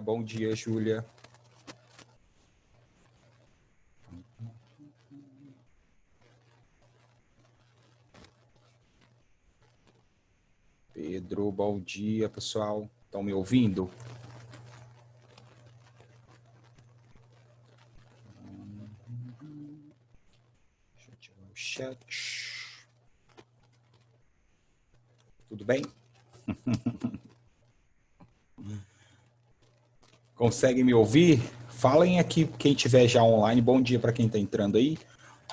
Bom dia, Júlia. Pedro, bom dia, pessoal. Estão me ouvindo? Deixa eu tirar o chat. Tudo bem? Conseguem me ouvir? Falem aqui, quem estiver já online. Bom dia para quem está entrando aí.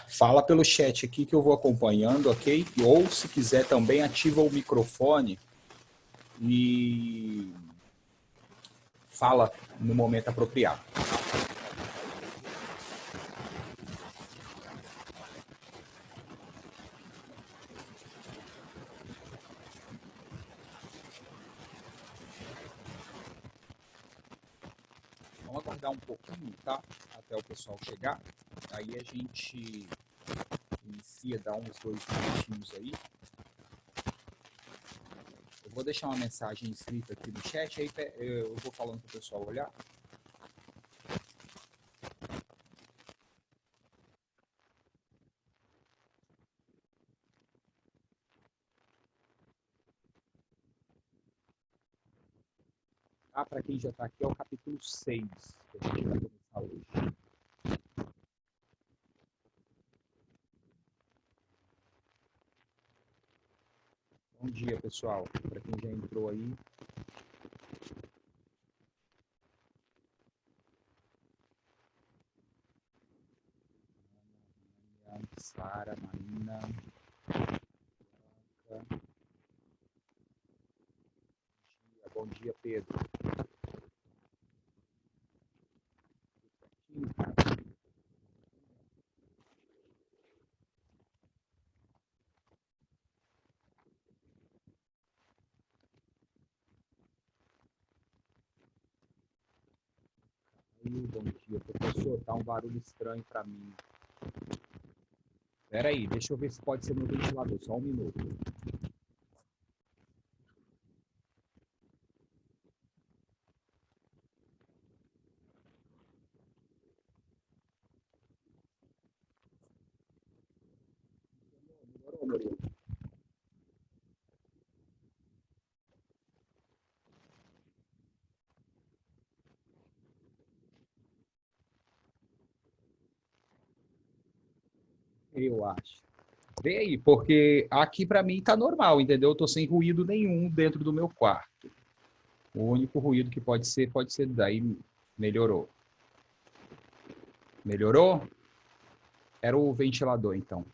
Fala pelo chat aqui que eu vou acompanhando, ok? Ou, se quiser, também ativa o microfone e fala no momento apropriado. Vamos aguardar um pouquinho, tá? Até o pessoal chegar. Aí a gente inicia, dá uns 2 minutinhos aí. Eu vou deixar uma mensagem escrita aqui no chat, aí eu vou falando para o pessoal olhar. Ah, para quem já está aqui, é o capítulo 6, que a gente vai começar hoje. Bom dia, pessoal. Para quem já entrou aí. Sara, Marina. Bom dia, Pedro. Bom dia, professor. Tá um barulho estranho para mim. Espera aí, deixa eu ver se pode ser no ventilador. Só um minuto. Melhorou, Murilo? Eu acho. Vê aí, porque aqui para mim tá normal, entendeu? Eu tô sem ruído nenhum dentro do meu quarto. O único ruído que pode ser daí. Melhorou. Melhorou? Era o ventilador, então.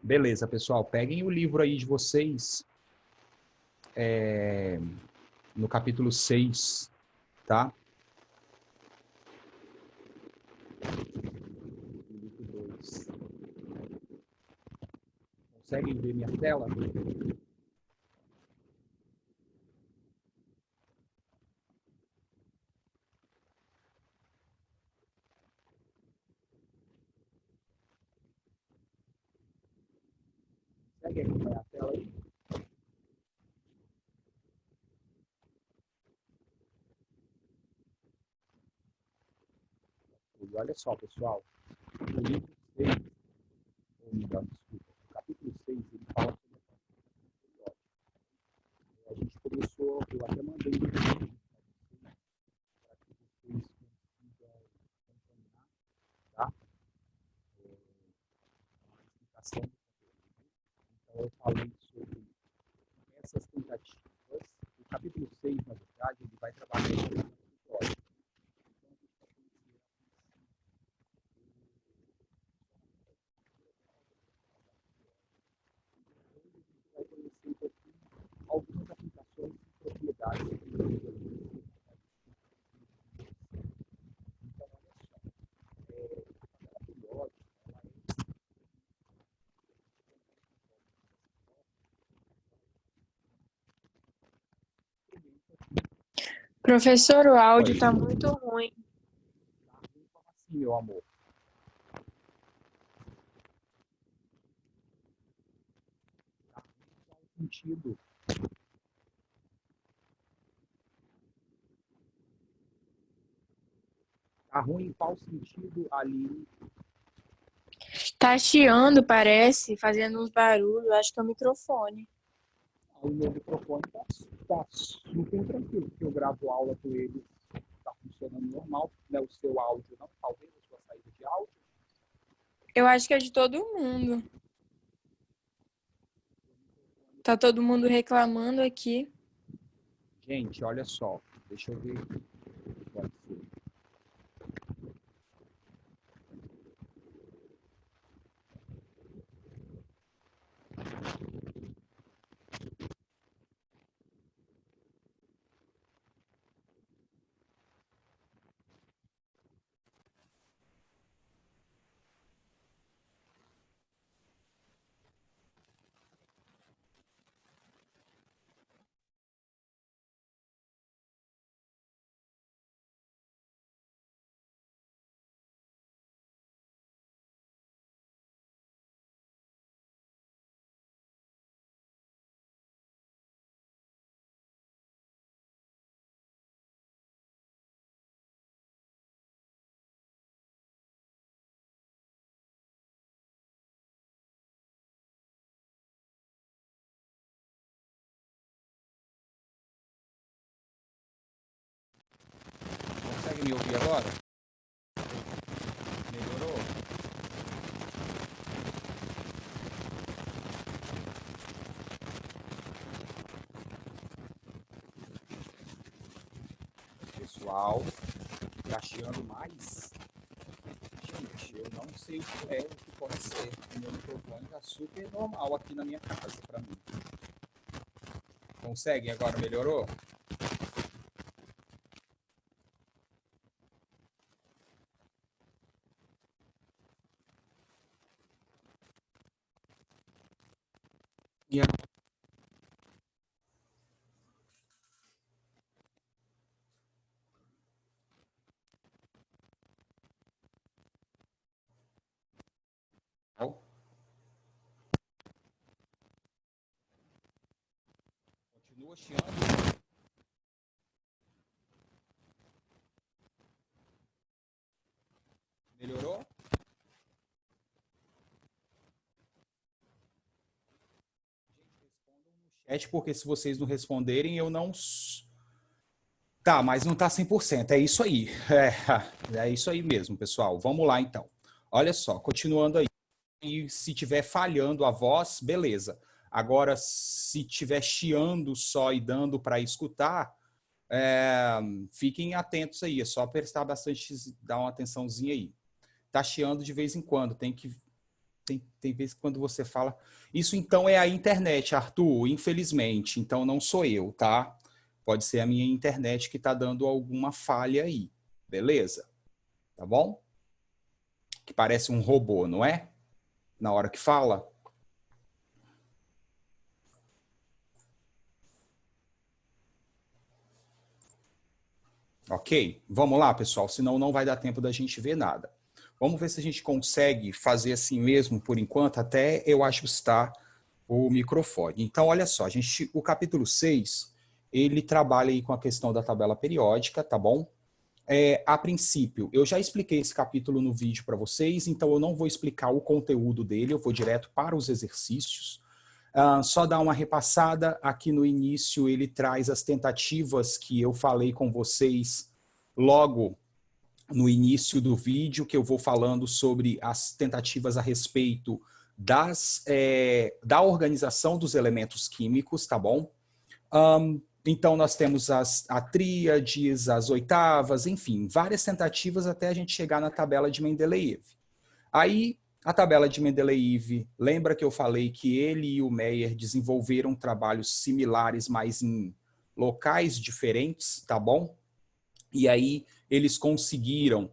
Beleza, pessoal. Peguem o livro aí de vocês. No capítulo 6, tá? Capítulo 2. Conseguem ver minha tela? Conseguem acompanhar a tela aí? E olha só, pessoal. O livro 6, ou melhor, desculpa, o capítulo 6, ele fala sobre a parte periódica. A gente começou, eu até mandei um vídeo para que vocês consigam acompanhar, tá? A explicação do conteúdo. Então, eu falei sobre essas tentativas. O capítulo 6, na verdade, ele vai trabalhar sobre a periódica. Vai conhecer um pouquinho algumas aplicações e propriedades da periódica. Então, olha só, a periódica, ela Professor, o áudio Oi. está muito ruim. Tá ruim como assim, meu amor? Tá ruim em qual sentido? Tá ruim em qual sentido, Aline? Tá chiando, parece, fazendo uns barulhos. Acho que é o microfone. O meu microfone tá super tranquilo, porque eu gravo aula com ele, tá funcionando normal, né? O seu áudio não, talvez a sua saída de áudio. Eu acho que é de todo mundo. Tá todo mundo reclamando aqui. Gente, olha só, deixa eu ver aqui. Pode ser. Consegue me ouvir agora? Melhorou? Pessoal, tá chiando mais? Gente, eu não sei o que é, o que pode ser. O meu microfone tá super normal aqui na minha casa, pra mim. Consegue? Agora melhorou? E continua chiando? Melhorou? Chat, porque se vocês não responderem, eu não... Tá, mas não tá 100%. É isso aí. É isso aí mesmo, pessoal. Vamos lá, então. Olha só, continuando aí. E se tiver falhando a voz, beleza. Agora, se tiver chiando só e dando para escutar, fiquem atentos aí. É só prestar bastante, dar uma atençãozinha aí. Tá chiando de vez em quando. Tem vezes que quando você fala... Isso, então, é a internet, Arthur, infelizmente. Então, não sou eu, tá? Pode ser a minha internet que está dando alguma falha aí. Beleza? Tá bom? Que parece um robô, não é? Na hora que fala. Ok? Vamos lá, pessoal, senão não vai dar tempo da gente ver nada. Vamos ver se a gente consegue fazer assim mesmo por enquanto, até eu ajustar o microfone. Então, olha só, o capítulo 6, ele trabalha aí com a questão da tabela periódica, tá bom? A princípio, eu já expliquei esse capítulo no vídeo para vocês, então eu não vou explicar o conteúdo dele, eu vou direto para os exercícios. Só dar uma repassada, aqui no início ele traz as tentativas que eu falei com vocês logo no início do vídeo, que eu vou falando sobre as tentativas a respeito da organização dos elementos químicos, tá bom? Então, nós temos a tríades, as oitavas, enfim, várias tentativas até a gente chegar na tabela de Mendeleev. Aí, a tabela de Mendeleev, lembra que eu falei que ele e o Meyer desenvolveram trabalhos similares, mas em locais diferentes, tá bom? E aí, eles conseguiram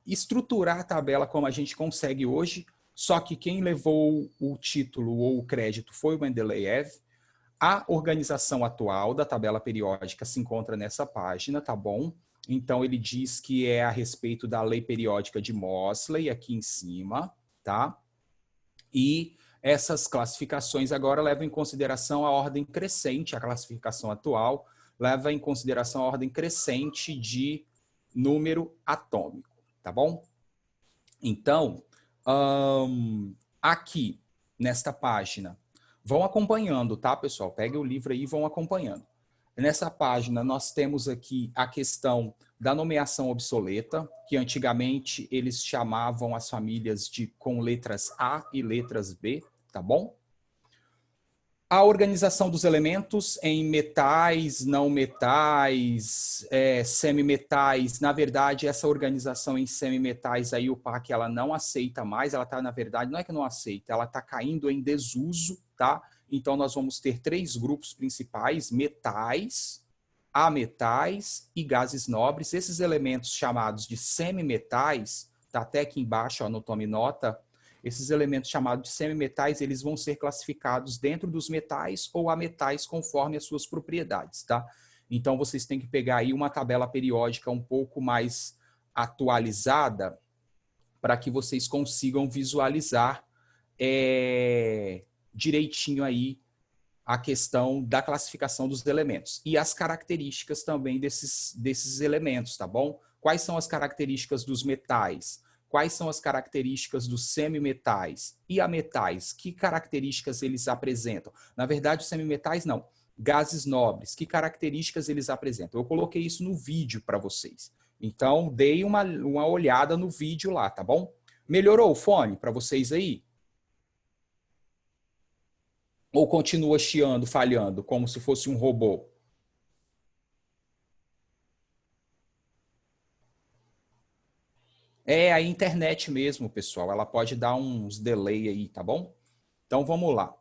estruturar a tabela como a gente consegue hoje, só que quem levou o título ou o crédito foi o Mendeleev. A organização atual da tabela periódica se encontra nessa página, tá bom? Então, ele diz que é a respeito da lei periódica de Mosley, aqui em cima, tá? E essas classificações agora levam em consideração a ordem crescente, a classificação atual leva em consideração a ordem crescente de número atômico, tá bom? Então, aqui, nesta página, vão acompanhando, tá, pessoal? Peguem o livro aí e vão acompanhando. Nessa página, nós temos aqui a questão da nomeação obsoleta, que antigamente eles chamavam as famílias com letras A e letras B, tá bom? A organização dos elementos em metais, não metais, semimetais. Na verdade, essa organização em semimetais aí o PAC ela não aceita mais, ela está, na verdade, não é que não aceita, ela está caindo em desuso, tá? Então, nós vamos ter 3 grupos principais, metais, ametais e gases nobres. Esses elementos chamados de semimetais, tá até aqui embaixo, ó, no tome nota, esses elementos chamados de semimetais, eles vão ser classificados dentro dos metais ou ametais conforme as suas propriedades, tá? Então, vocês têm que pegar aí uma tabela periódica um pouco mais atualizada para que vocês consigam visualizar direitinho aí a questão da classificação dos elementos e as características também desses elementos, tá bom? Quais são as características dos metais? Quais são as características dos semimetais e ametais? Que características eles apresentam? Na verdade, os semimetais não. Gases nobres, que características eles apresentam? Eu coloquei isso no vídeo para vocês. Então, dei uma olhada no vídeo lá, tá bom? Melhorou o fone para vocês aí? Ou continua chiando, falhando, como se fosse um robô? É a internet mesmo, pessoal. Ela pode dar uns delay aí, tá bom? Então, vamos lá.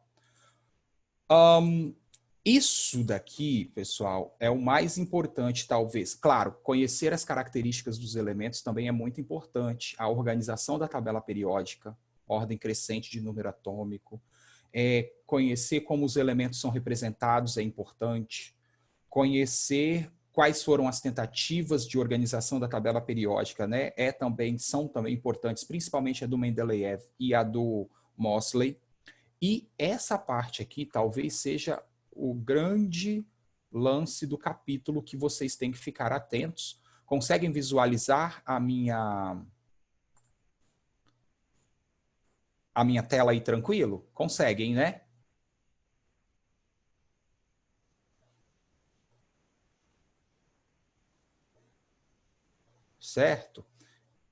Isso daqui, pessoal, é o mais importante, talvez. Claro, conhecer as características dos elementos também é muito importante. A organização da tabela periódica, ordem crescente de número atômico. Conhecer como os elementos são representados é importante. Conhecer quais foram as tentativas de organização da tabela periódica, né? São também importantes, principalmente a do Mendeleev e a do Moseley. E essa parte aqui talvez seja o grande lance do capítulo que vocês têm que ficar atentos. Conseguem visualizar a minha tela aí tranquilo? Conseguem, né? Certo?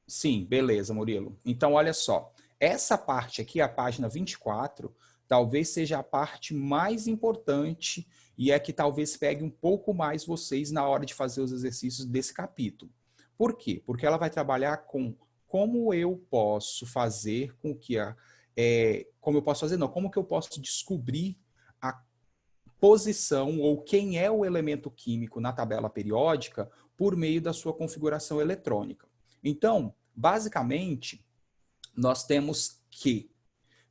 Sim, beleza, Murilo. Então, olha só. Essa parte aqui, a página 24, talvez seja a parte mais importante e é que talvez pegue um pouco mais vocês na hora de fazer os exercícios desse capítulo. Por quê? Porque ela vai trabalhar com como eu posso fazer com que como eu posso fazer, não, como que eu posso descobrir a posição ou quem é o elemento químico na tabela periódica por meio da sua configuração eletrônica. Então, basicamente, nós temos que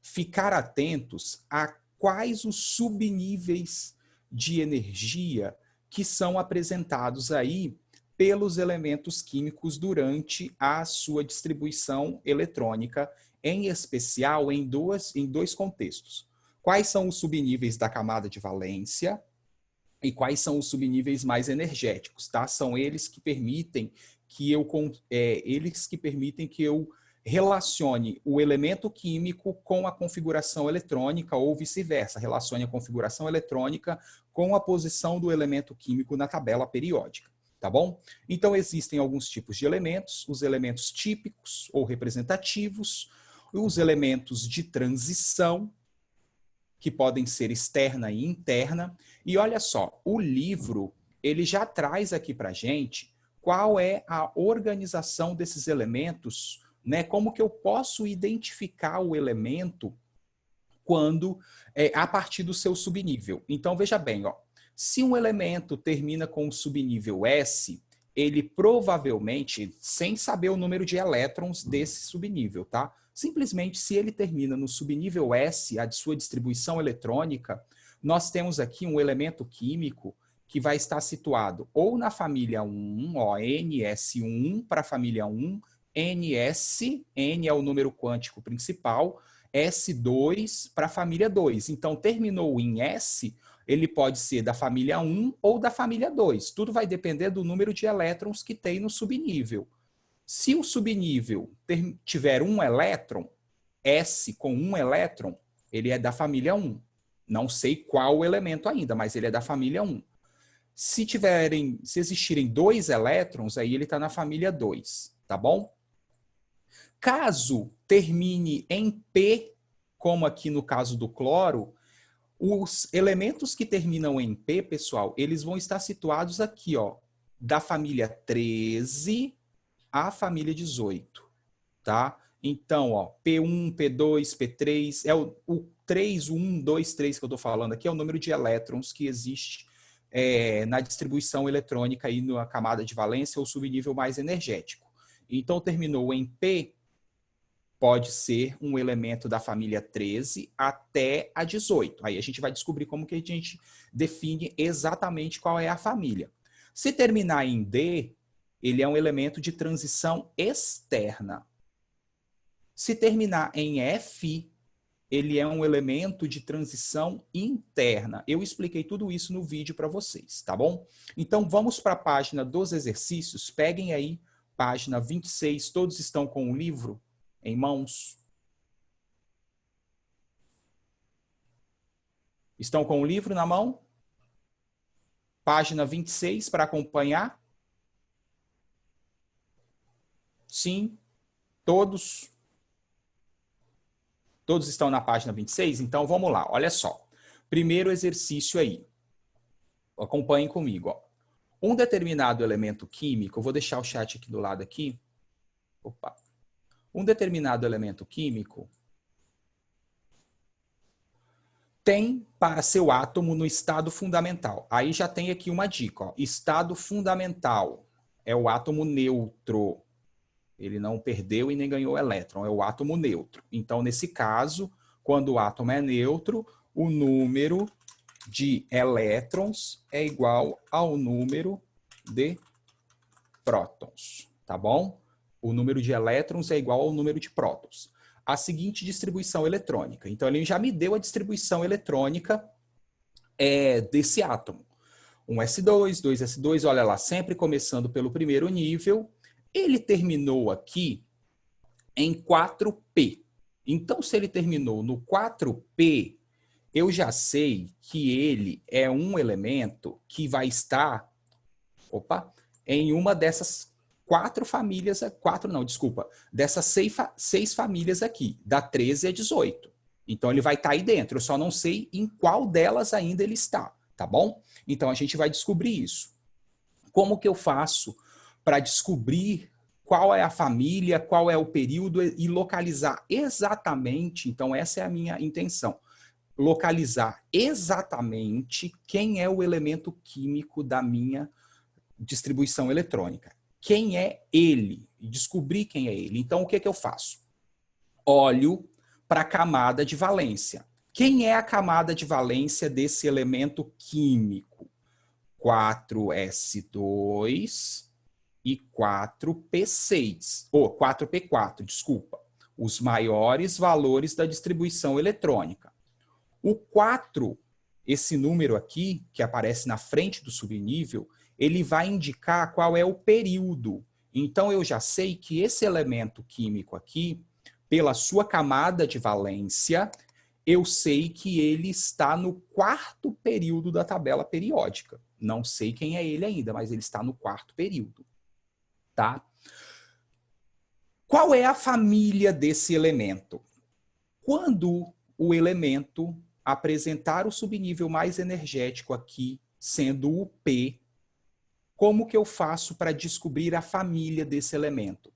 ficar atentos a quais os subníveis de energia que são apresentados aí pelos elementos químicos durante a sua distribuição eletrônica, em especial em dois contextos. Quais são os subníveis da camada de valência e quais são os subníveis mais energéticos, tá? São eles que permitem que eu relacione o elemento químico com a configuração eletrônica ou vice-versa, relacione a configuração eletrônica com a posição do elemento químico na tabela periódica, tá bom? Então, existem alguns tipos de elementos, os elementos típicos ou representativos, os elementos de transição, que podem ser externa e interna. E olha só, o livro ele já traz aqui para a gente qual é a organização desses elementos, né? Como que eu posso identificar o elemento quando a partir do seu subnível. Então, veja bem, ó, se um elemento termina com o subnível S, ele provavelmente, sem saber o número de elétrons desse subnível, tá? Simplesmente, se ele termina no subnível S, a de sua distribuição eletrônica, nós temos aqui um elemento químico que vai estar situado ou na família 1, ó, NS1 para a família 1, NS, N é o número quântico principal, S2 para a família 2. Então, terminou em S, Ele pode ser da família 1 ou da família 2. Tudo vai depender do número de elétrons que tem no subnível. Se o subnível tiver um elétron, S com um elétron, ele é da família 1. Não sei qual elemento ainda, mas ele é da família 1. Se existirem 2 elétrons, aí ele está na família 2, tá bom? Caso termine em P, como aqui no caso do cloro, os elementos que terminam em P, pessoal, eles vão estar situados aqui, ó, da família 13 à família 18, tá? Então, ó, P1, P2, P3, é o 3, o 1, 2, 3 que eu estou falando aqui, é o número de elétrons que existe na distribuição eletrônica aí na camada de valência ou subnível mais energético. Então, terminou em P, pode ser um elemento da família 13 até a 18. Aí a gente vai descobrir como que a gente define exatamente qual é a família. Se terminar em D, ele é um elemento de transição externa. Se terminar em F, ele é um elemento de transição interna. Eu expliquei tudo isso no vídeo para vocês, tá bom? Então, vamos para a página dos exercícios. Peguem aí, página 26. Todos estão com o livro em mãos? Estão com o livro na mão? Página 26 para acompanhar? Sim? Todos? Todos estão na página 26? Então, vamos lá. Olha só. Primeiro exercício aí. Acompanhem comigo. Ó. Um determinado elemento químico, eu vou deixar o chat aqui do lado aqui. Opa. Um determinado elemento químico tem para seu átomo no estado fundamental. Aí já tem aqui uma dica. Ó. Estado fundamental é o átomo neutro. Ele não perdeu e nem ganhou elétron, é o átomo neutro. Então, nesse caso, quando o átomo é neutro, o número de elétrons é igual ao número de prótons, tá bom? O número de elétrons é igual ao número de prótons. A seguinte distribuição eletrônica. Então, ele já me deu a distribuição eletrônica desse átomo. 1s2, 2s2, olha lá, sempre começando pelo primeiro nível. Ele terminou aqui em 4p. Então, se ele terminou no 4p, eu já sei que ele é um elemento que vai estar em uma dessas 4 famílias, dessas 6 famílias aqui, da 13 a 18. Então, ele vai estar aí dentro, eu só não sei em qual delas ainda ele está, tá bom? Então, a gente vai descobrir isso. Como que eu faço para descobrir qual é a família, qual é o período e localizar exatamente, então essa é a minha intenção, localizar exatamente quem é o elemento químico da minha distribuição eletrônica. Quem é ele? Descobrir quem é ele. Então, o que eu faço? Olho para a camada de valência. Quem é a camada de valência desse elemento químico? 4s2 e 4p6, ou 4p4, desculpa. Os maiores valores da distribuição eletrônica. O 4, esse número aqui, que aparece na frente do subnível, ele vai indicar qual é o período. Então, eu já sei que esse elemento químico aqui, pela sua camada de valência, eu sei que ele está no 4º período da tabela periódica. Não sei quem é ele ainda, mas ele está no 4º período. Tá? Qual é a família desse elemento? Quando o elemento apresentar o subnível mais energético aqui, sendo o P, como que eu faço para descobrir a família desse elemento?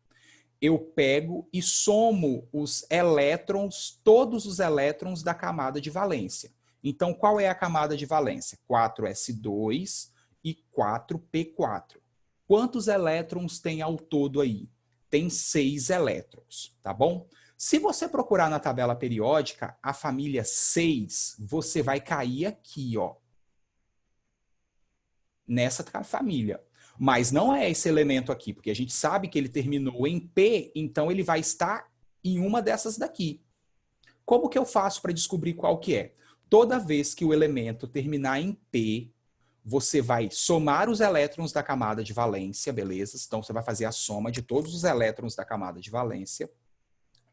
Eu pego e somo os elétrons, todos os elétrons da camada de valência. Então, qual é a camada de valência? 4s2 e 4p4. Quantos elétrons tem ao todo aí? Tem 6 elétrons, tá bom? Se você procurar na tabela periódica, a família 6, você vai cair aqui, ó. Nessa família. Mas não é esse elemento aqui, porque a gente sabe que ele terminou em P, então ele vai estar em uma dessas daqui. Como que eu faço para descobrir qual que é? toda vez que o elemento terminar em P, você vai somar os elétrons da camada de valência, beleza? Então, você vai fazer a soma de todos os elétrons da camada de valência.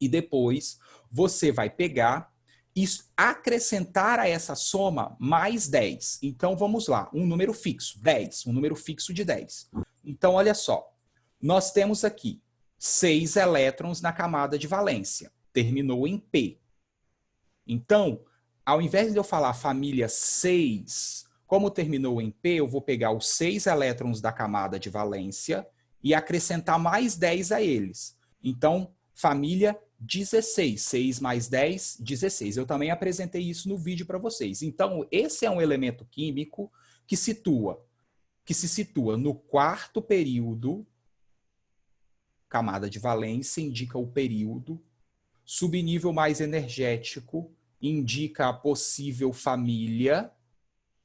E depois, você vai pegar e acrescentar a essa soma mais 10. Então, vamos lá. Um número fixo, 10. Um número fixo de 10. Então, olha só. Nós temos aqui 6 elétrons na camada de valência. Terminou em P. Então, ao invés de eu falar família 6... Como terminou em P, eu vou pegar os 6 elétrons da camada de valência e acrescentar mais 10 a eles. Então, família 16. 6 mais 10, 16. Eu também apresentei isso no vídeo para vocês. Então, esse é um elemento químico que se situa no quarto período. Camada de valência indica o período. Subnível mais energético indica a possível família.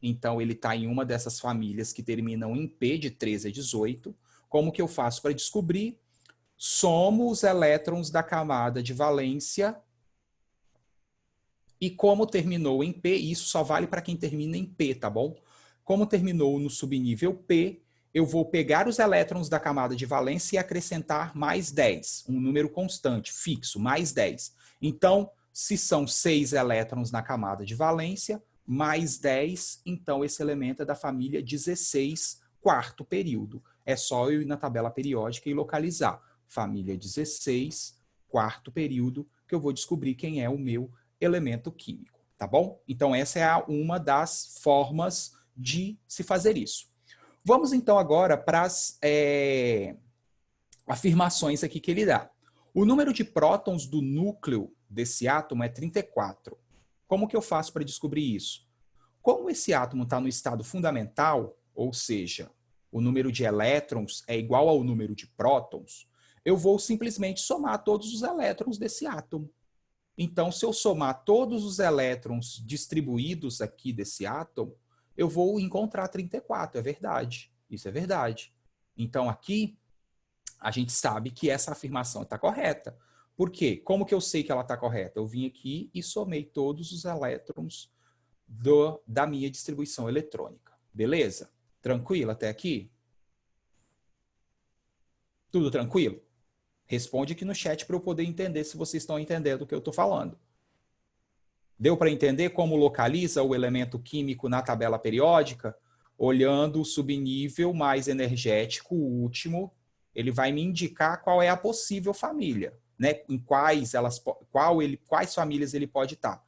Então, ele está em uma dessas famílias que terminam em P, de 13 a 18. Como que eu faço para descobrir? Somo os elétrons da camada de valência. E como terminou em P, isso só vale para quem termina em P, tá bom? Como terminou no subnível P, eu vou pegar os elétrons da camada de valência e acrescentar mais 10. Um número constante, fixo, mais 10. Então, se são 6 elétrons na camada de valência, mais 10, então esse elemento é da família 16, quarto período. É só eu ir na tabela periódica e localizar. Família 16, quarto período, que eu vou descobrir quem é o meu elemento químico, tá bom? Então essa é uma das formas de se fazer isso. Vamos então agora para as afirmações aqui que ele dá. O número de prótons do núcleo desse átomo é 34. Como que eu faço para descobrir isso? Como esse átomo está no estado fundamental, ou seja, o número de elétrons é igual ao número de prótons, eu vou simplesmente somar todos os elétrons desse átomo. Então, se eu somar todos os elétrons distribuídos aqui desse átomo, eu vou encontrar 34, é verdade. Isso é verdade. Então, aqui, a gente sabe que essa afirmação está correta. Por quê? Como que eu sei que ela está correta? Eu vim aqui e somei todos os elétrons da minha distribuição eletrônica. Beleza? Tranquilo até aqui? Tudo tranquilo? Responde aqui no chat para eu poder entender se vocês estão entendendo o que eu estou falando. Deu para entender como localiza o elemento químico na tabela periódica? Olhando o subnível mais energético, o último, ele vai me indicar qual é a possível família, né? Em quais famílias ele pode estar.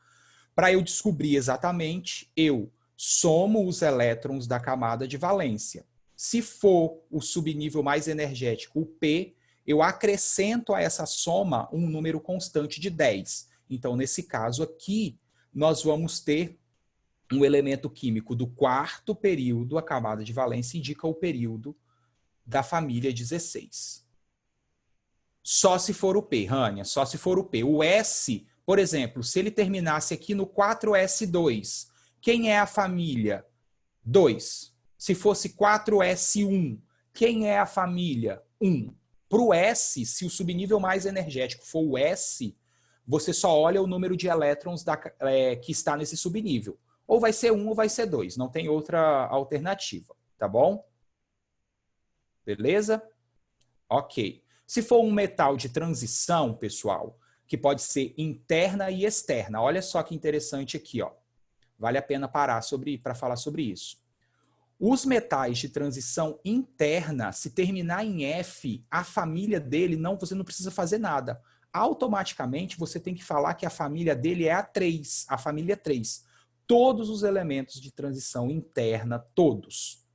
Para eu descobrir exatamente, eu somo os elétrons da camada de valência. Se for o subnível mais energético, o P, eu acrescento a essa soma um número constante de 10. Então, nesse caso aqui, nós vamos ter um elemento químico do quarto período, a camada de valência indica o período da família 16. Só se for o P, Rania, só se for o P. O S, por exemplo, se ele terminasse aqui no 4S2, quem é a família? 2. Se fosse 4S1, quem é a família? 1. Para o S, se o subnível mais energético for o S, você só olha o número de elétrons que está nesse subnível. Ou vai ser 1 ou vai ser 2, não tem outra alternativa, tá bom? Beleza? Ok. Se for um metal de transição, pessoal, que pode ser interna e externa. Olha só que interessante aqui, ó. Vale a pena parar para falar sobre isso. Os metais de transição interna, se terminar em F, a família dele, você não precisa fazer nada. Automaticamente, você tem que falar que a família dele é a 3, a família 3. Todos os elementos de transição interna, todos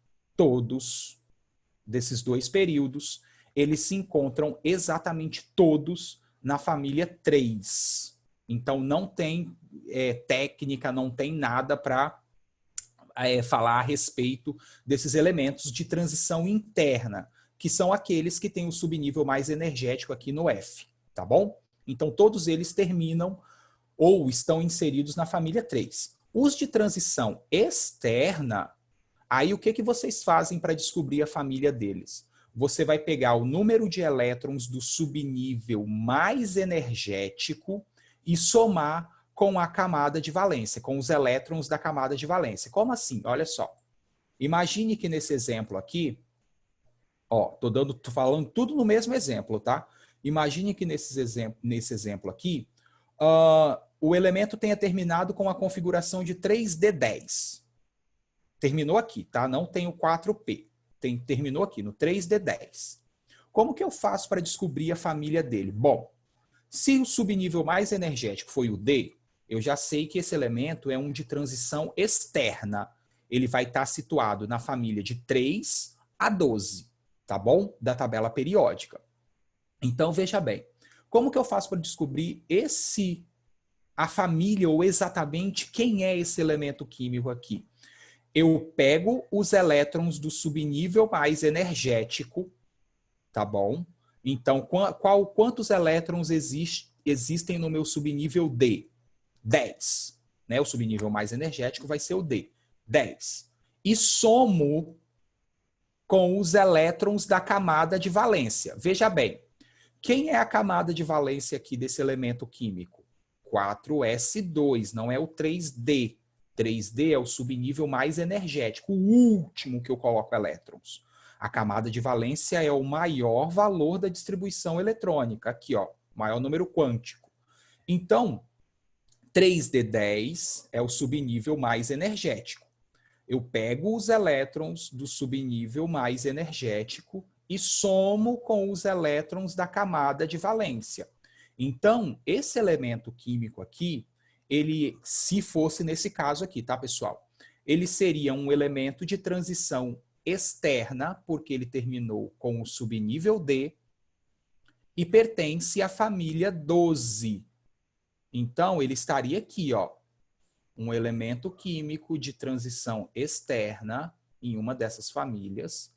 desses dois períodos, eles se encontram exatamente todos na família 3. Então, não tem técnica, não tem nada para falar a respeito desses elementos de transição interna, que são aqueles que têm o subnível mais energético aqui no F, tá bom? Então, todos eles terminam ou estão inseridos na família 3. Os de transição externa, aí o que vocês fazem para descobrir a família deles? Você vai pegar o número de elétrons do subnível mais energético e somar com a camada de valência, com os elétrons da camada de valência. Como assim? Olha só. Imagine que nesse exemplo aqui, ó, tô falando tudo no mesmo exemplo, tá? Imagine que nesse exemplo aqui, o elemento tenha terminado com a configuração de 3D10. Terminou aqui, tá? Não tem o 4P. Terminou aqui, no 3D10. Como que eu faço para descobrir a família dele? Bom, se o subnível mais energético foi o D, eu já sei que esse elemento é um de transição externa. Ele vai estar situado na família de 3 a 12, tá bom? Da tabela periódica. Então, veja bem, como que eu faço para descobrir a família ou exatamente quem é esse elemento químico aqui? Eu pego os elétrons do subnível mais energético, tá bom? Então, quantos elétrons existem no meu subnível D? 10. Né? O subnível mais energético vai ser o D. 10. E somo com os elétrons da camada de valência. Veja bem, quem é a camada de valência aqui desse elemento químico? 4s2, não é o 3D. 3D é o subnível mais energético, o último que eu coloco elétrons. A camada de valência é o maior valor da distribuição eletrônica. Aqui, ó, maior número quântico. Então, 3D10 é o subnível mais energético. Eu pego os elétrons do subnível mais energético e somo com os elétrons da camada de valência. Então, esse elemento químico aqui, ele, se fosse nesse caso aqui, tá, pessoal? Ele seria um elemento de transição externa, porque ele terminou com o subnível D e pertence à família 12. Então, ele estaria aqui, ó, um elemento químico de transição externa em uma dessas famílias.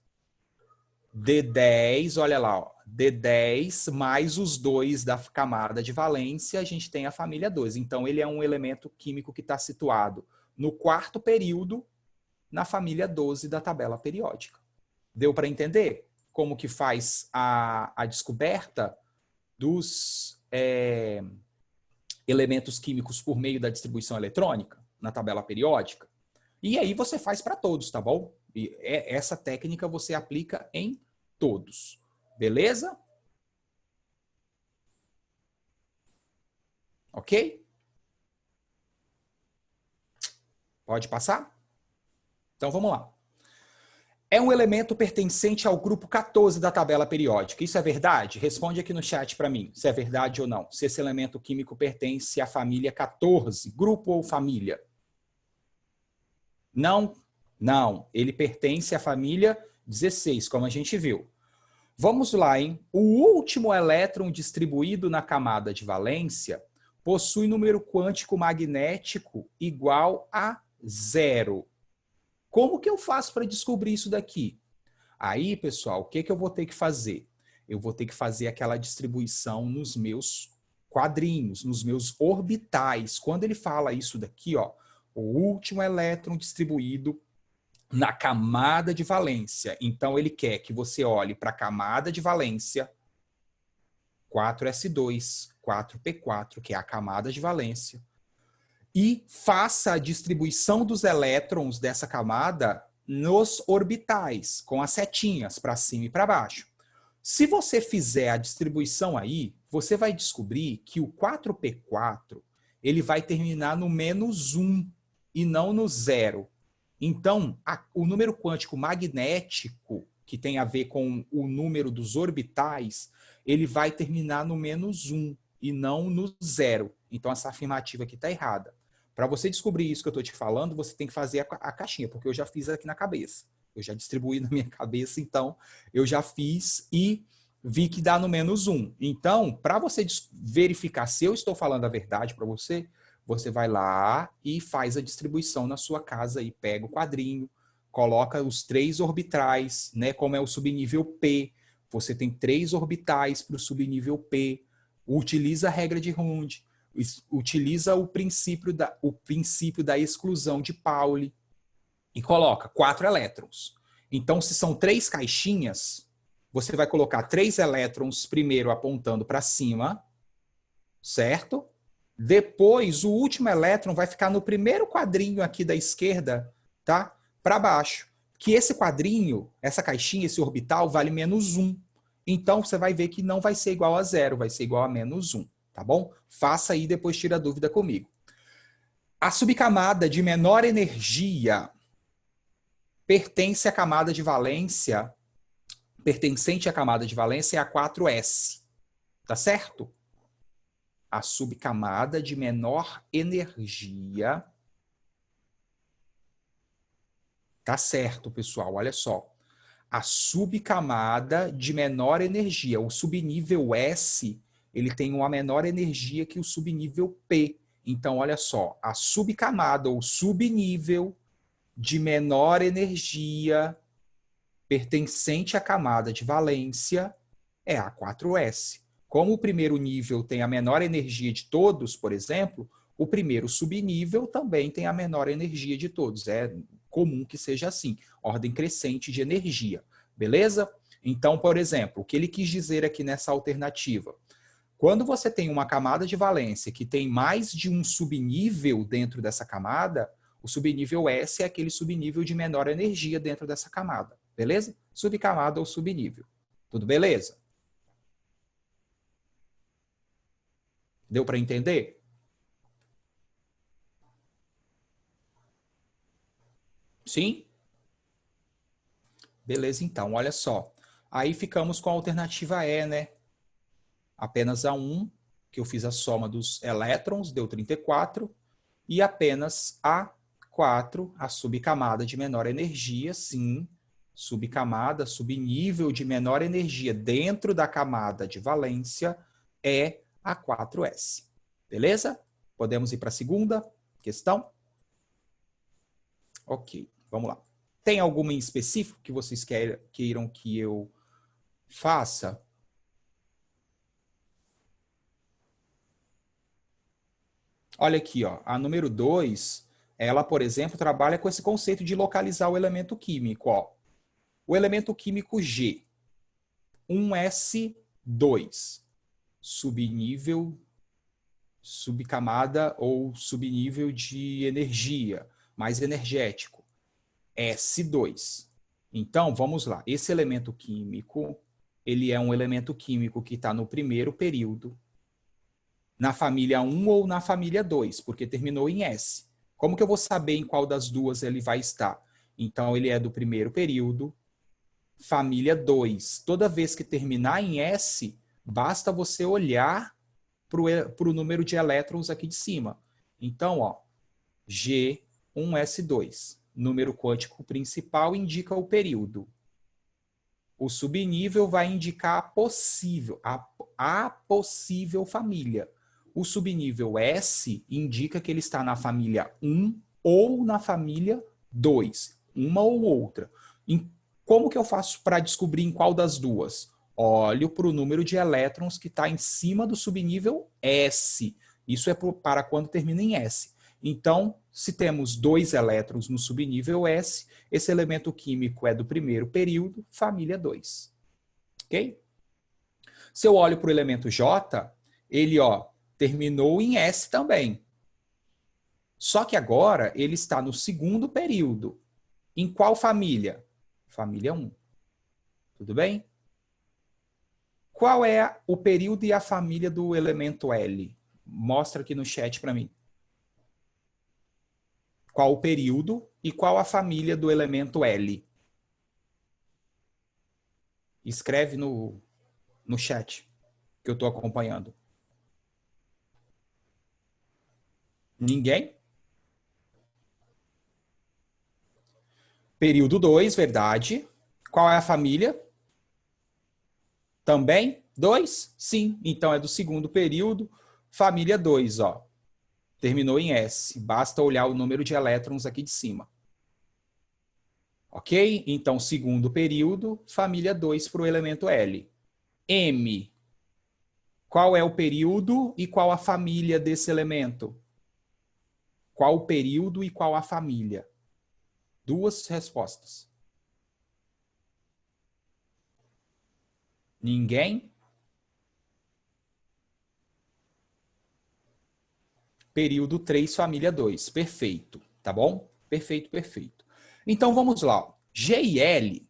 D10, olha lá, ó, D10 mais os 2 da camada de valência, a gente tem a família 2. Então, ele é um elemento químico que está situado no quarto período na família 12 da tabela periódica. Deu para entender como que faz a descoberta dos elementos químicos por meio da distribuição eletrônica na tabela periódica? E aí você faz para todos, tá bom? E essa técnica você aplica em todos. Beleza? Ok? Pode passar? Então vamos lá. É um elemento pertencente ao grupo 14 da tabela periódica. Isso é verdade? Responde aqui no chat para mim, se é verdade ou não. Se esse elemento químico pertence à família 14, grupo ou família? Não? Não. Ele pertence à família 16, como a gente viu. Vamos lá, hein? O último elétron distribuído na camada de valência possui número quântico magnético igual a 0. Como que eu faço para descobrir isso daqui? Aí, pessoal, o que eu vou ter que fazer? Eu vou ter que fazer aquela distribuição nos meus quadrinhos, nos meus orbitais. Quando ele fala isso daqui, ó, o último elétron distribuído na camada de valência. Então, ele quer que você olhe para a camada de valência 4s2, 4p4, que é a camada de valência, e faça a distribuição dos elétrons dessa camada nos orbitais, com as setinhas para cima e para baixo. Se você fizer a distribuição aí, você vai descobrir que o 4p4 ele vai terminar no -1 e não no 0. Então, o número quântico magnético, que tem a ver com o número dos orbitais, ele vai terminar no -1 e não no 0. Então, essa afirmativa aqui está errada. Para você descobrir isso que eu estou te falando, você tem que fazer a caixinha, porque eu já fiz aqui na cabeça. Eu já distribuí na minha cabeça, então eu já fiz e vi que dá no -1. Então, para você verificar se eu estou falando a verdade para você, você vai lá e faz a distribuição na sua casa e pega o quadrinho, coloca os 3 orbitais, né? Como é o subnível P, você tem 3 orbitais para o subnível P, utiliza a regra de Hund, utiliza o princípio da exclusão de Pauli e coloca 4 elétrons. Então, se são 3 caixinhas, você vai colocar 3 elétrons primeiro apontando para cima, certo? Depois, o último elétron vai ficar no primeiro quadrinho aqui da esquerda, tá? Para baixo. Que esse quadrinho, essa caixinha, esse orbital, vale -1. Então, você vai ver que não vai ser igual a 0, vai ser igual a -1, tá bom? Faça aí, depois tira a dúvida comigo. A subcamada de menor energia pertence à camada de valência, pertencente à camada de valência é a 4s, tá certo? A subcamada de menor energia. Tá certo, pessoal, olha só. A subcamada de menor energia, o subnível S, ele tem uma menor energia que o subnível P. Então, olha só, a subcamada ou subnível de menor energia pertencente à camada de valência é a 4s. Como o primeiro nível tem a menor energia de todos, por exemplo, o primeiro subnível também tem a menor energia de todos. É comum que seja assim, ordem crescente de energia. Beleza? Então, por exemplo, o que ele quis dizer aqui nessa alternativa? Quando você tem uma camada de valência que tem mais de um subnível dentro dessa camada, o subnível S é aquele subnível de menor energia dentro dessa camada. Beleza? Subcamada ou subnível. Tudo beleza? Deu para entender? Sim? Beleza, então, olha só. Aí ficamos com a alternativa E, né? Apenas a 1, que eu fiz a soma dos elétrons, deu 34, e apenas a 4, a subcamada de menor energia, sim, subcamada, subnível de menor energia dentro da camada de valência é a 4s. Beleza? Podemos ir para a segunda questão? Ok, vamos lá. Tem alguma em específico que vocês queiram que eu faça? Olha aqui, ó, a número 2, ela, por exemplo, trabalha com esse conceito de localizar o elemento químico. Ó. O elemento químico G, 1s2, subnível, subcamada ou subnível de energia, mais energético, S2. Então, vamos lá. Esse elemento químico, ele é um elemento químico que está no primeiro período, na família 1 ou na família 2, porque terminou em S. Como que eu vou saber em qual das duas ele vai estar? Então, ele é do primeiro período, família 2. Toda vez que terminar em S, basta você olhar para o número de elétrons aqui de cima. Então, ó, G1S2. Número quântico principal indica o período. O subnível vai indicar a possível família. O subnível S indica que ele está na família 1 ou na família 2, uma ou outra. Como que eu faço para descobrir em qual das duas? Olho para o número de elétrons que está em cima do subnível S. Isso é para quando termina em S. Então, se temos 2 elétrons no subnível S, esse elemento químico é do primeiro período, família 2. Ok? Se eu olho para o elemento J, ele terminou em S também. Só que agora ele está no segundo período. Em qual família? Família 1. Tudo bem? Qual é o período e a família do elemento L? Mostra aqui no chat para mim. Qual o período e qual a família do elemento L? Escreve no chat que eu estou acompanhando. Ninguém? Período 2, verdade. Qual é a família? Também? 2? Sim. Então é do segundo período. Família 2, ó. Terminou em S. Basta olhar o número de elétrons aqui de cima. Ok? Então, segundo período, família 2 para o elemento L. M. Qual é o período e qual a família desse elemento? Qual o período e qual a família? Duas respostas. Ninguém? período 3, família 2. Perfeito, tá bom? Perfeito, perfeito. Então, vamos lá. G e L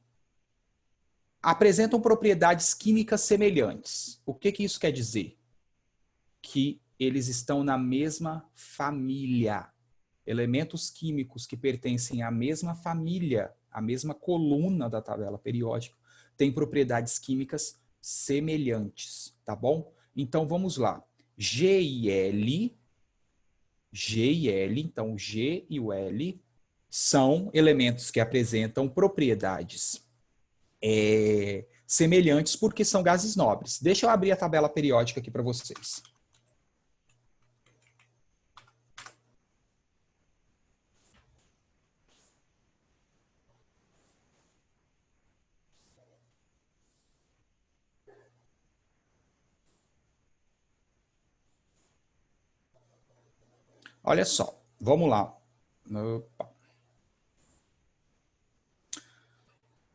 apresentam propriedades químicas semelhantes. O que isso quer dizer? Que eles estão na mesma família. Elementos químicos que pertencem à mesma família, à mesma coluna da tabela periódica, têm propriedades químicas semelhantes, tá bom? Então, vamos lá. G e L, então G e o L são elementos que apresentam propriedades semelhantes porque são gases nobres. Deixa eu abrir a tabela periódica aqui para vocês. Olha só, vamos lá. Opa.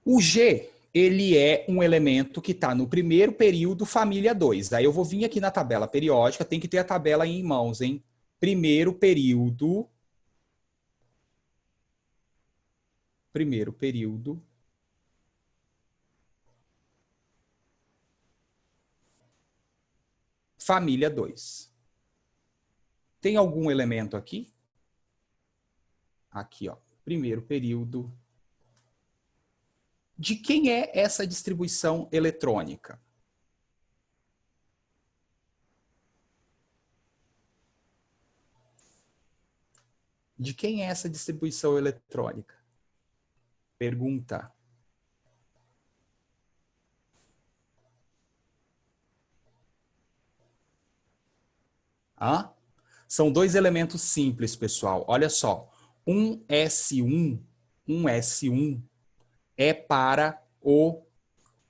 O G, ele é um elemento que está no primeiro período, família 2. Aí eu vou vir aqui na tabela periódica, tem que ter a tabela em mãos, hein? Primeiro período, família 2. Tem algum elemento aqui? Aqui, ó. Primeiro período. De quem é essa distribuição eletrônica? De quem é essa distribuição eletrônica? Pergunta. Hã? São dois elementos simples, pessoal. Olha só. Um S1 é para o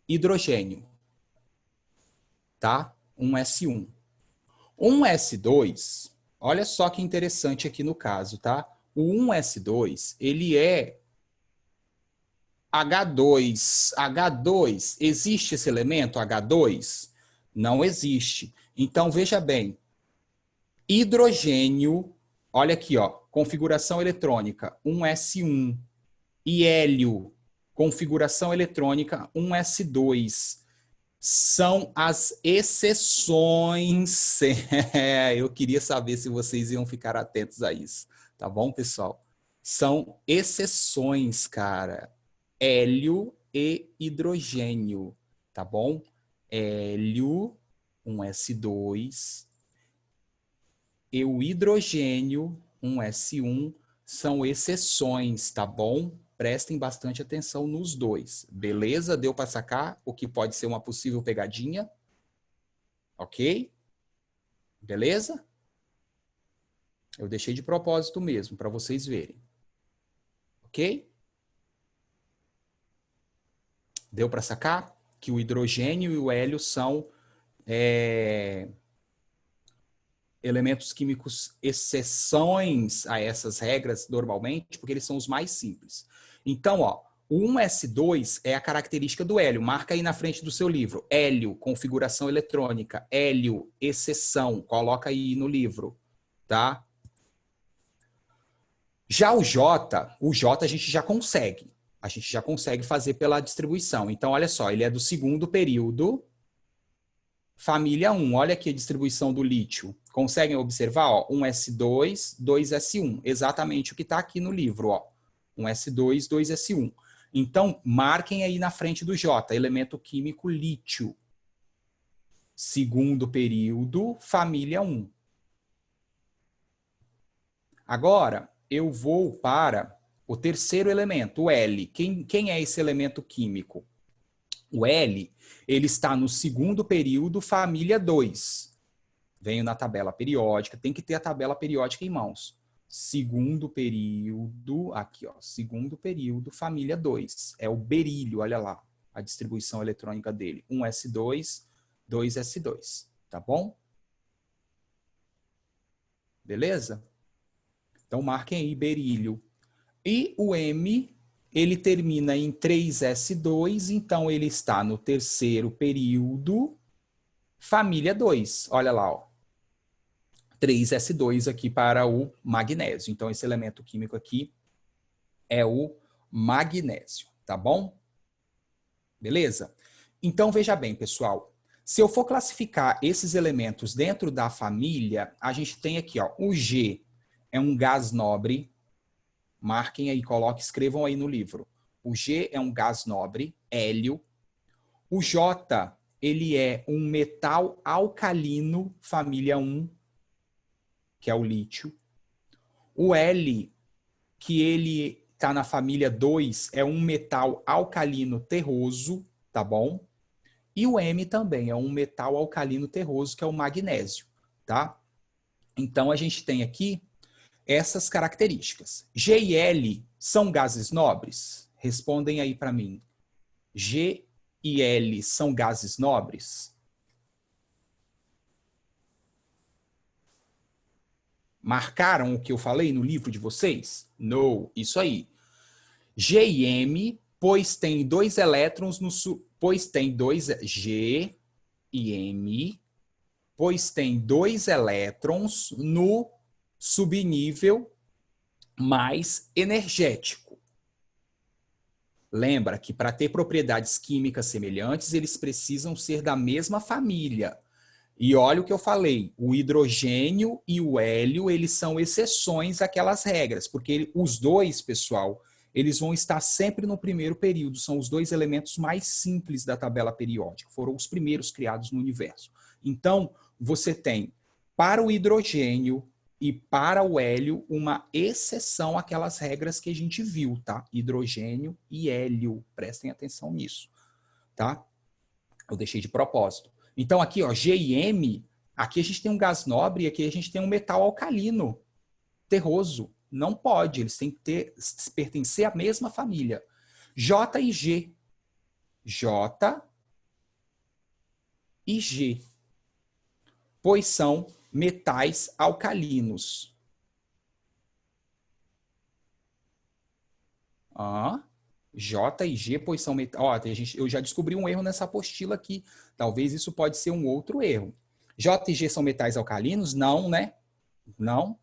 hidrogênio. Tá? Um S1. Um S2, olha só que interessante aqui no caso, tá? O 1S2, ele é H2. H2, existe esse elemento H2? Não existe. Então, veja bem, hidrogênio, olha aqui, ó, configuração eletrônica 1S1 e hélio, configuração eletrônica 1S2. São as exceções. Eu queria saber se vocês iam ficar atentos a isso. Tá bom, pessoal? São exceções, cara. Hélio e hidrogênio. Tá bom? Hélio, 1S2, e o hidrogênio, 1S1, são exceções, tá bom? Prestem bastante atenção nos dois. Beleza? Deu para sacar o que pode ser uma possível pegadinha? Ok? Beleza? Eu deixei de propósito mesmo, para vocês verem. Ok? Deu para sacar que o hidrogênio e o hélio são elementos químicos exceções a essas regras normalmente, porque eles são os mais simples. Então, ó, o 1S2 é a característica do hélio. Marca aí na frente do seu livro. Hélio, configuração eletrônica. Hélio, exceção. Coloca aí no livro, tá? Já o J a gente já consegue. A gente já consegue fazer pela distribuição. Então, olha só, ele é do segundo período, família 1. Olha aqui a distribuição do lítio. Conseguem observar? Ó, 1S2, 2S1. Exatamente o que está aqui no livro. Ó. 1S2, 2S1. Então, marquem aí na frente do J, elemento químico lítio. Segundo período, família 1. Agora, eu vou para o terceiro elemento, o L. Quem é esse elemento químico? O L, ele está no segundo período, família 2. Venho na tabela periódica, tem que ter a tabela periódica em mãos. Segundo período, aqui ó, segundo período, família 2. É o berílio, olha lá, a distribuição eletrônica dele. 1S2, 2S2, tá bom? Beleza? Então marquem aí berílio. E o M, ele termina em 3S2, então ele está no terceiro período, família 2. Olha lá, ó. 3s2 aqui para o magnésio. Então, esse elemento químico aqui é o magnésio, tá bom? Beleza? Então, veja bem, pessoal. Se eu for classificar esses elementos dentro da família, a gente tem aqui, ó, o G é um gás nobre. Marquem aí, coloquem, escrevam aí no livro. O G é um gás nobre, hélio. O J, ele é um metal alcalino, família 1, que é o lítio. O L, que ele está na família 2, é um metal alcalino terroso, tá bom? E o M também é um metal alcalino terroso, que é o magnésio, tá? Então, a gente tem aqui essas características. G e L são gases nobres? Respondem aí para mim. G e L são gases nobres? Marcaram o que eu falei no livro de vocês? Não, isso aí. G e M, pois tem dois elétrons no pois tem dois G e M, pois tem dois elétrons no subnível mais energético. Lembra que para ter propriedades químicas semelhantes, eles precisam ser da mesma família. E olha o que eu falei, o hidrogênio e o hélio, eles são exceções àquelas regras, porque os dois, pessoal, eles vão estar sempre no primeiro período, são os dois elementos mais simples da tabela periódica, foram os primeiros criados no universo. Então, você tem para o hidrogênio e para o hélio uma exceção àquelas regras que a gente viu, tá? Hidrogênio e hélio, prestem atenção nisso, tá? Eu deixei de propósito. Então, aqui, ó, G e M, aqui a gente tem um gás nobre e aqui a gente tem um metal alcalino, terroso. Não pode, eles têm que pertencer à mesma família. J e G. J e G. Pois são metais alcalinos. J e G, pois são metais. Ó, eu já descobri um erro nessa apostila aqui. Talvez isso pode ser um outro erro. J e G são metais alcalinos? Não, né? Não,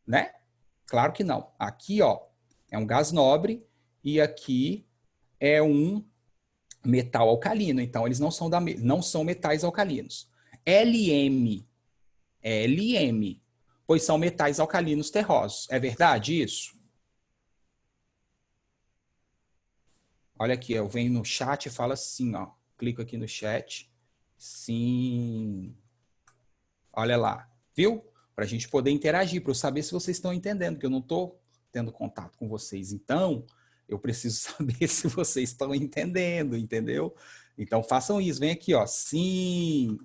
né? Claro que não. Aqui, ó, é um gás nobre e aqui é um metal alcalino. Então, eles não são metais alcalinos. LM, LM, pois são metais alcalinos terrosos. É verdade isso? Olha aqui, eu venho no chat e falo assim, ó. Clico aqui no chat. Sim. Olha lá. Viu? Para a gente poder interagir, para eu saber se vocês estão entendendo, que eu não estou tendo contato com vocês. Então, eu preciso saber se vocês estão entendendo, entendeu? Então, façam isso. Vem aqui, ó. Sim.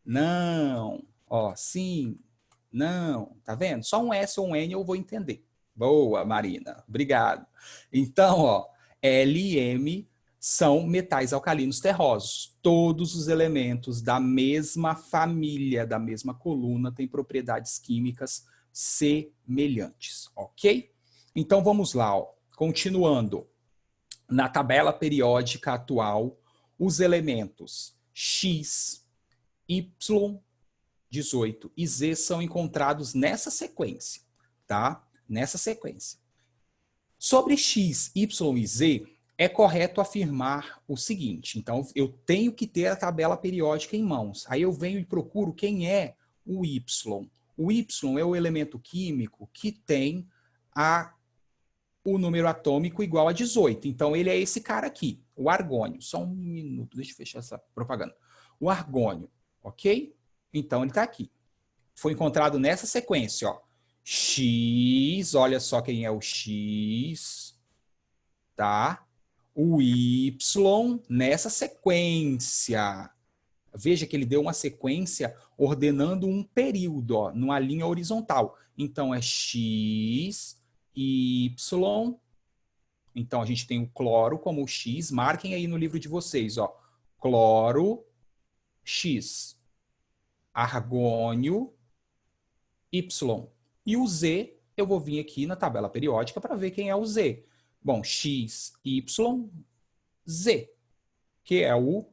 Não. Ó, sim. Não. Tá vendo? Só um S ou um N eu vou entender. Boa, Marina. Obrigado. Então, ó, LM são metais alcalinos terrosos. Todos os elementos da mesma família, da mesma coluna, têm propriedades químicas semelhantes, ok? Então, vamos lá, ó. Continuando. Na tabela periódica atual, os elementos X, Y, 18 e Z são encontrados nessa sequência, tá? Nessa sequência. Sobre X, Y e Z, é correto afirmar o seguinte. Então, eu tenho que ter a tabela periódica em mãos. Aí eu venho e procuro quem é o Y. O Y é o elemento químico que tem o número atômico igual a 18. Então, ele é esse cara aqui, o argônio. Só um minuto, deixa eu fechar essa propaganda. O argônio, ok? Então, ele está aqui. Foi encontrado nessa sequência, ó. X, olha só quem é o X, tá? O Y nessa sequência. Veja que ele deu uma sequência ordenando um período, ó, numa linha horizontal. Então, é X, Y. Então, a gente tem o cloro como o X. Marquem aí no livro de vocês, ó. Cloro, X. Argônio, Y. E o Z, eu vou vir aqui na tabela periódica para ver quem é o Z. Bom, X, Y, Z, que é o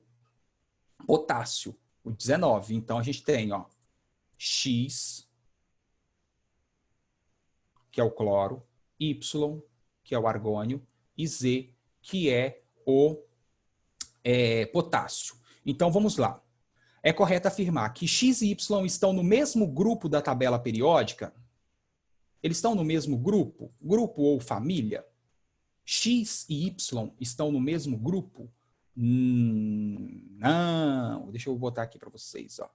potássio, o 19. Então, a gente tem, ó, X, que é o cloro, Y, que é o argônio, e Z, que é o potássio. Então, vamos lá. É correto afirmar que X e Y estão no mesmo grupo da tabela periódica? Eles estão no mesmo grupo? Grupo ou família? X e Y estão no mesmo grupo? Não. Deixa eu botar aqui para vocês. Ó.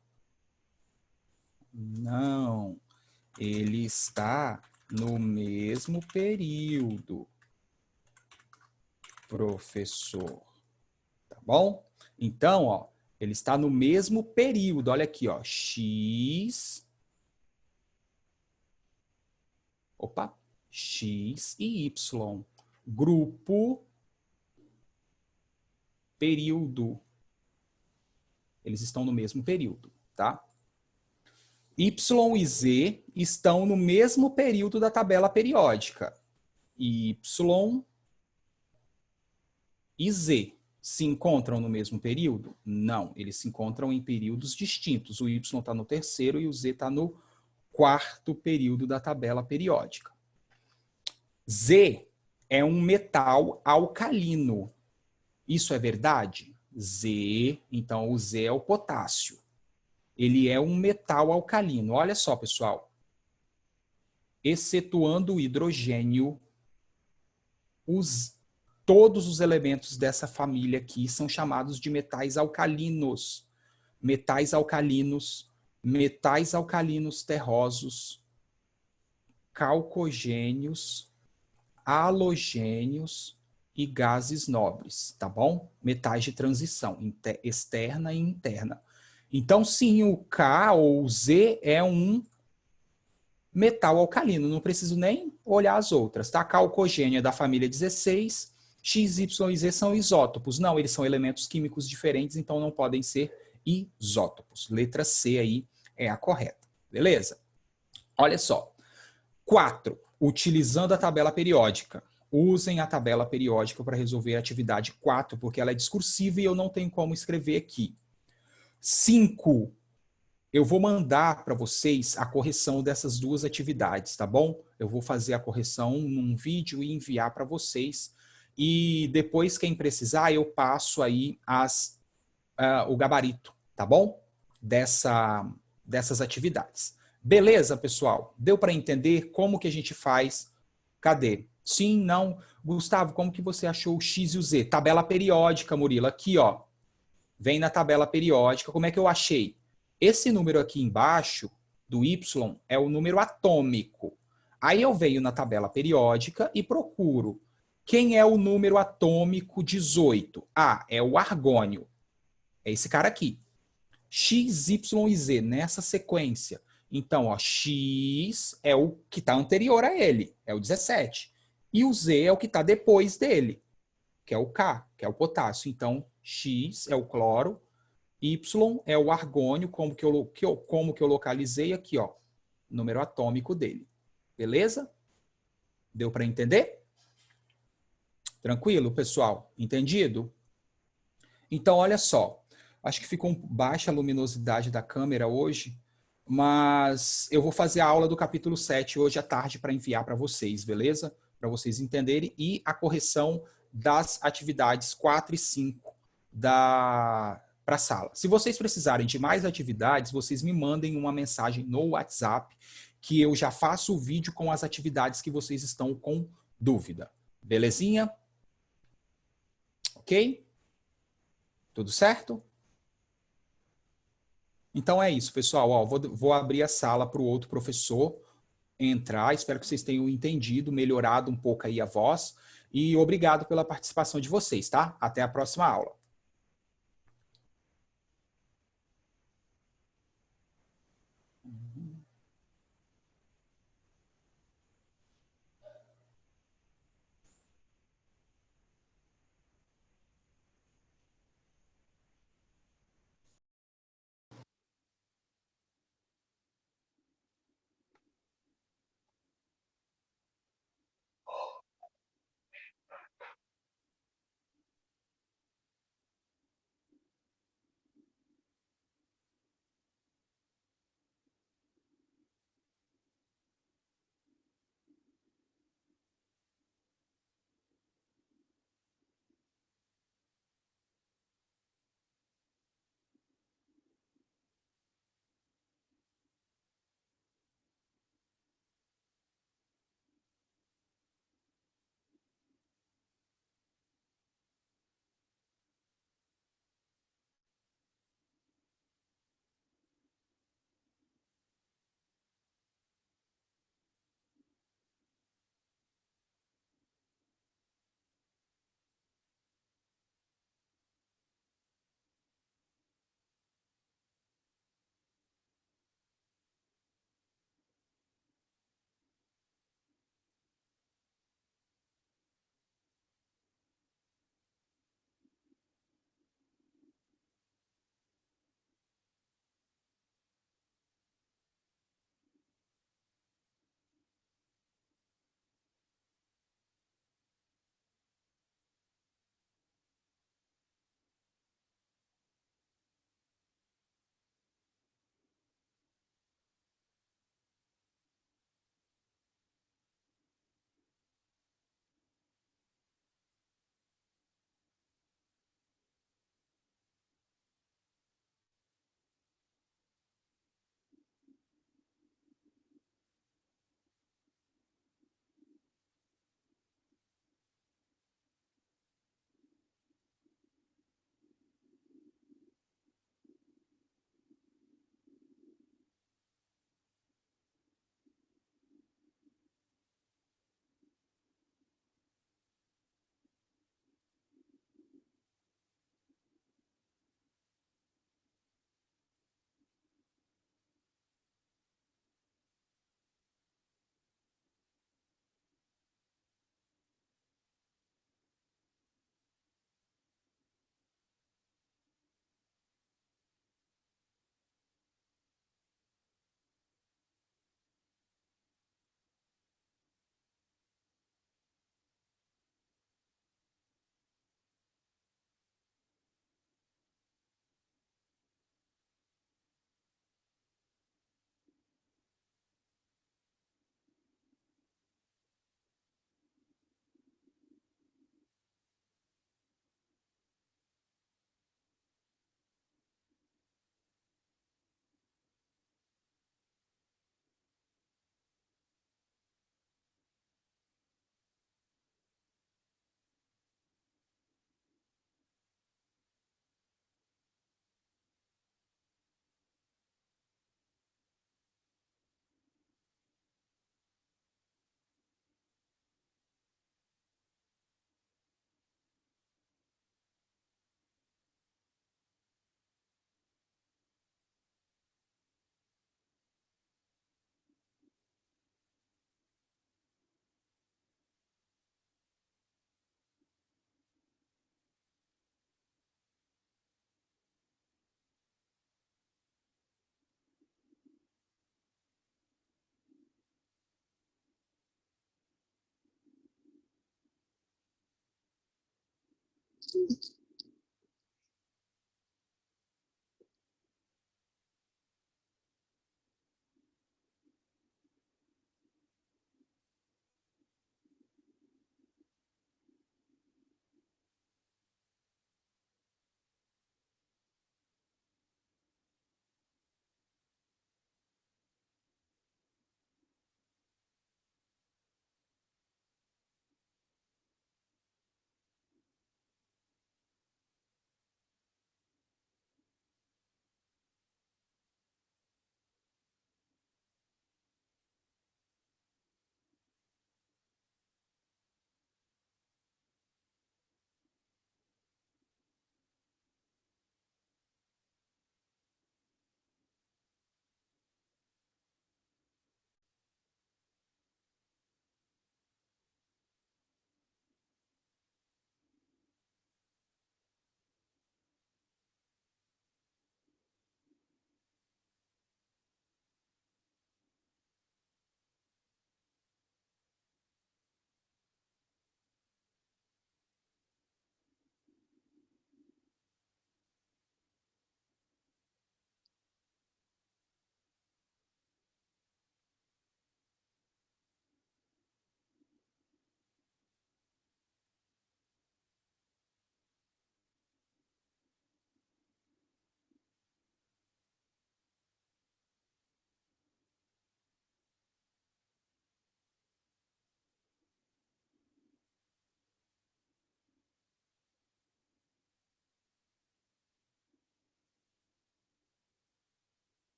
Não. Ele está no mesmo período, professor. Tá bom? Então, ó, ele está no mesmo período. Olha aqui, ó. X. Opa. X e Y. Grupo, período. Eles estão no mesmo período, tá? Y e Z estão no mesmo período da tabela periódica. Y e Z se encontram no mesmo período? Não, eles se encontram em períodos distintos. O Y está no terceiro e o Z está no quarto período da tabela periódica. Z é um metal alcalino. Isso é verdade? Z, então o Z é o potássio. Ele é um metal alcalino. Olha só, pessoal. Excetuando o hidrogênio, todos os elementos dessa família aqui são chamados de metais alcalinos. Metais alcalinos, metais alcalinos terrosos, calcogênios, halogênios e gases nobres, tá bom? Metais de transição, externa e interna. Então, sim, o K ou o Z é um metal alcalino, não preciso nem olhar as outras, tá? Calcogênio é da família 16, X, Y e Z são isótopos. Não, eles são elementos químicos diferentes, então não podem ser isótopos. Letra C aí é a correta, beleza? Olha só. 4. Utilizando a tabela periódica. Usem a tabela periódica para resolver a atividade 4, porque ela é discursiva e eu não tenho como escrever aqui. 5. Eu vou mandar para vocês a correção dessas duas atividades, tá bom? Eu vou fazer a correção num vídeo e enviar para vocês. E depois, quem precisar, eu passo aí o gabarito, tá bom? Dessas atividades. Beleza, pessoal? Deu para entender como que a gente faz? Cadê? Sim, não. Gustavo, como que você achou o X e o Z? Tabela periódica, Murilo. Aqui, ó. Vem na tabela periódica. Como é que eu achei? Esse número aqui embaixo, do Y, é o número atômico. Aí eu venho na tabela periódica e procuro. Quem é o número atômico 18? Ah, é o argônio. É esse cara aqui. X, Y e Z, nessa sequência. Então, ó, X é o que está anterior a ele, é o 17. E o Z é o que está depois dele, que é o K, que é o potássio. Então, X é o cloro, Y é o argônio, como que eu localizei aqui, ó, número atômico dele. Beleza? Deu para entender? Tranquilo, pessoal? Entendido? Então, olha só. Acho que ficou baixa a luminosidade da câmera hoje, mas eu vou fazer a aula do capítulo 7 hoje à tarde para enviar para vocês, beleza? Para vocês entenderem, e a correção das atividades 4 e 5 para a sala. Se vocês precisarem de mais atividades, vocês me mandem uma mensagem no WhatsApp, que eu já faço o vídeo com as atividades que vocês estão com dúvida. Belezinha? Ok? Tudo certo? Então é isso, pessoal. Ó, vou abrir a sala para o outro professor entrar. Espero que vocês tenham entendido, melhorado um pouco aí a voz. E obrigado pela participação de vocês, tá? Até a próxima aula.